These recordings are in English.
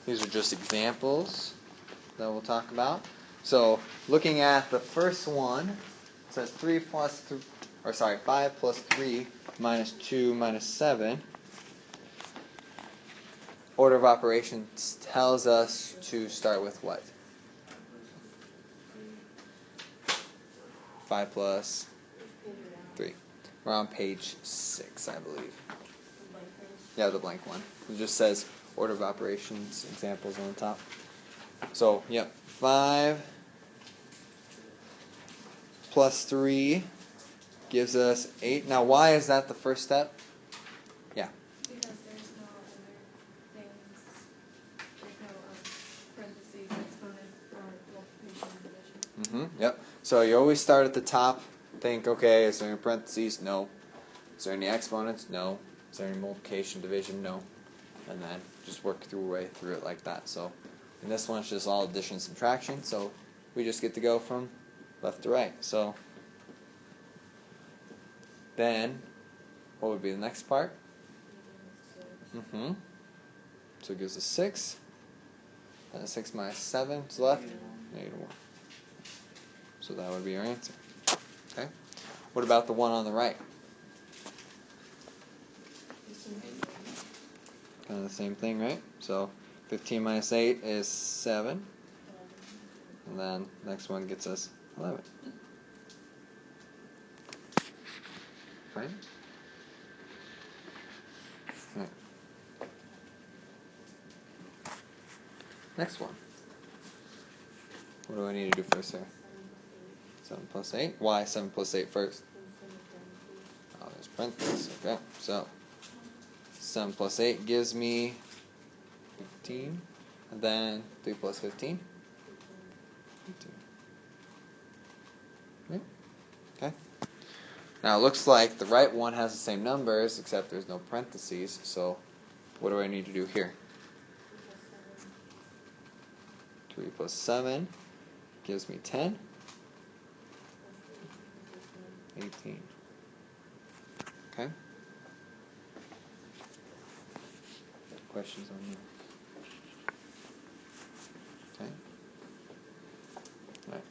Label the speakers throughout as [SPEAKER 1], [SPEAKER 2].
[SPEAKER 1] These are just examples that we'll talk about. So, looking at the first one, it says 5 plus 3 minus 2 minus 7. Order of operations tells us to start with what? 5 plus 3. We're on page 6, I believe. Yeah, the blank one. It just says order of operations examples on the top. So, yep, 5 plus 3 gives us 8. Now, why is that the first step? Yeah.
[SPEAKER 2] Because there's no other things, there's no parentheses, exponent, or multiplication and division.
[SPEAKER 1] Yep. So you always start at the top. Think, okay, is there any parentheses? No. Is there any exponents? No. Is there any multiplication, division? No. And then just work your way through it like that. So in this one, it's just all addition and subtraction. So we just get to go from left to right. So then, what would be the next part? So it gives us 6. And 6 minus 7 is left. -1. So that would be our answer. Okay. What about the one on the right? Kind of the same thing, right? So 15 minus 8 is 7. And then the next one gets us 11. Right? Right. Next one. What do I need to do first here? 7 plus 8. Why 7 plus 8 first? Oh, there's parentheses. Okay, so 7 plus 8 gives me 15. And then 3 plus 15? 15. Right? Okay. Now it looks like the right one has the same numbers, except there's no parentheses. So what do I need to do here? 3 plus 7 gives me 10. 18. Okay? Questions on that? Okay? All right.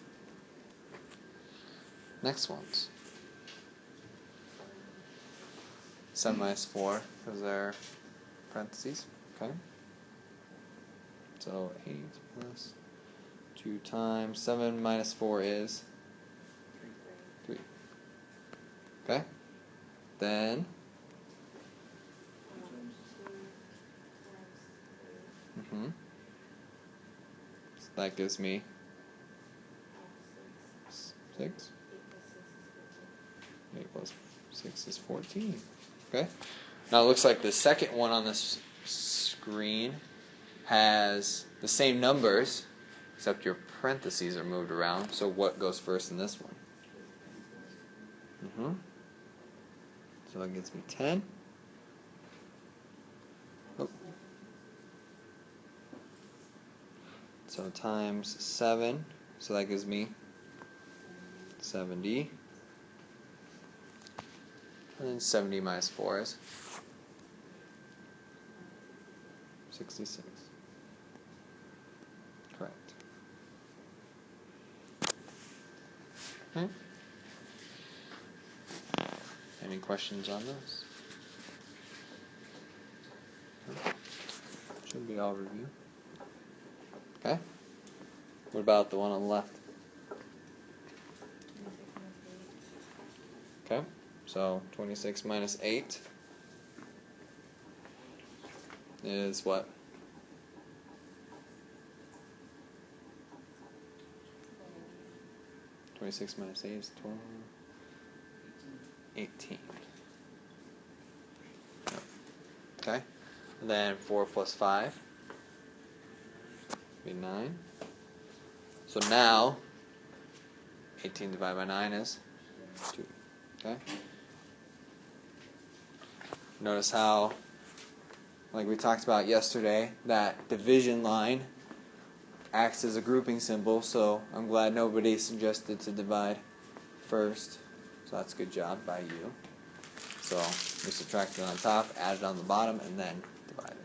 [SPEAKER 1] Next ones. 7 minus 4, because they're parentheses. Okay? So 8 plus 2 times 7 minus 4 is 3. Okay? Then so that gives me 6. 8 plus 6 is 14. Okay? Now it looks like the second one on this screen has the same numbers, except your parentheses are moved around. So what goes first in this one? So that gets me 10. Oh. So times 7. So that gives me 70. And then 70 minus 4 is 66. Correct. Okay. Any questions on this? Should be all review. Okay. What about the one on the left? Okay. So 26 minus 8 is what? 26 minus 8 is 12. 18. Okay. And then 4 plus 5 would be 9. So now 18 divided by 9 is 2. Okay. Notice how, like we talked about yesterday, that division line acts as a grouping symbol, so I'm glad nobody suggested to divide first. So that's a good job by you. So we subtracted on top, added on the bottom, and then divided.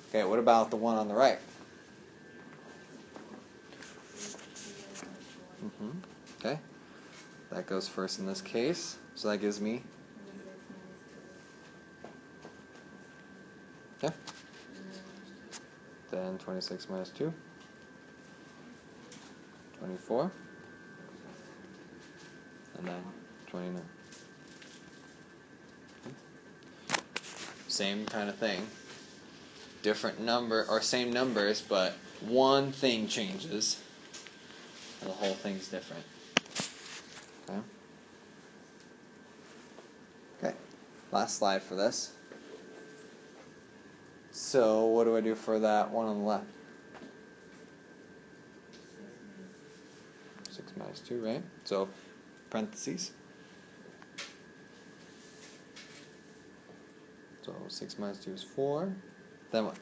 [SPEAKER 1] Okay, what about the one on the right? Okay. That goes first in this case. So that gives me. Yeah. Then 26 minus 2. 24. And then 29. Same kind of thing. Different number, or same numbers, but one thing changes. And the whole thing's different. Okay. Okay. Last slide for this. So what do I do for that one on the left? 6 minus 2, right? So parentheses. So 6 minus 2 is 4. Then what?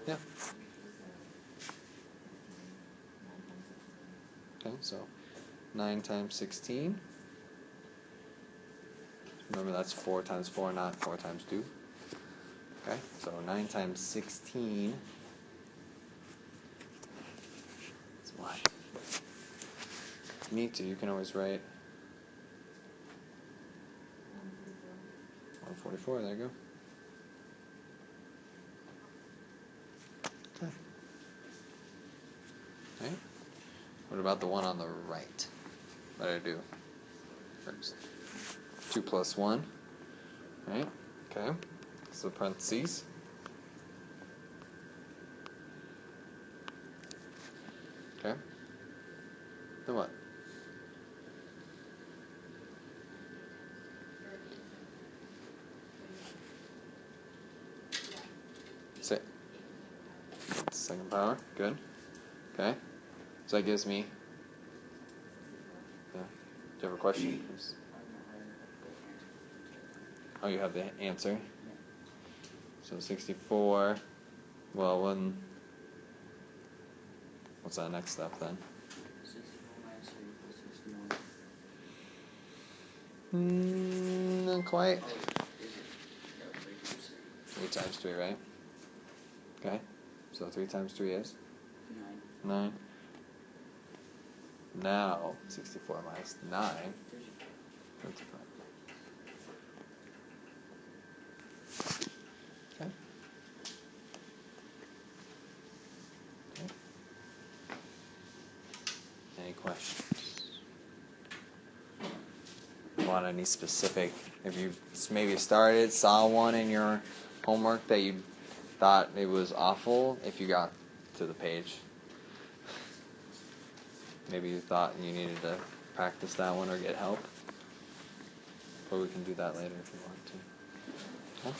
[SPEAKER 1] Yeah. Okay, so 9 times 16. Remember that's 4 times 4, not 4 times 2. Okay, so 9 times 16 is what? If you need to, you can always write 144, there you go. Okay. Right? What about the one on the right? What did I do first? 2 plus 1. Right? Okay. So parentheses. Okay. Then what? Say. Second power. Good. Okay. So that gives me. Yeah. Do you have a question? Oh, you have the answer? So 64. Well, when. What's that next step then?
[SPEAKER 3] 64 minus 3 equals 61.
[SPEAKER 1] Not quite.
[SPEAKER 3] Oh, is it? Yeah, what did you say?
[SPEAKER 1] 3 times 3, right? Okay. So 3 times 3 is?
[SPEAKER 3] 9.
[SPEAKER 1] 9. Now, 64 minus 9. 55. Okay. Okay. Any questions? Want any specific? If you maybe started, saw one in your homework that you thought it was awful, if you got to the page. Maybe you thought you needed to practice that one or get help. But we can do that later if you want to. Okay?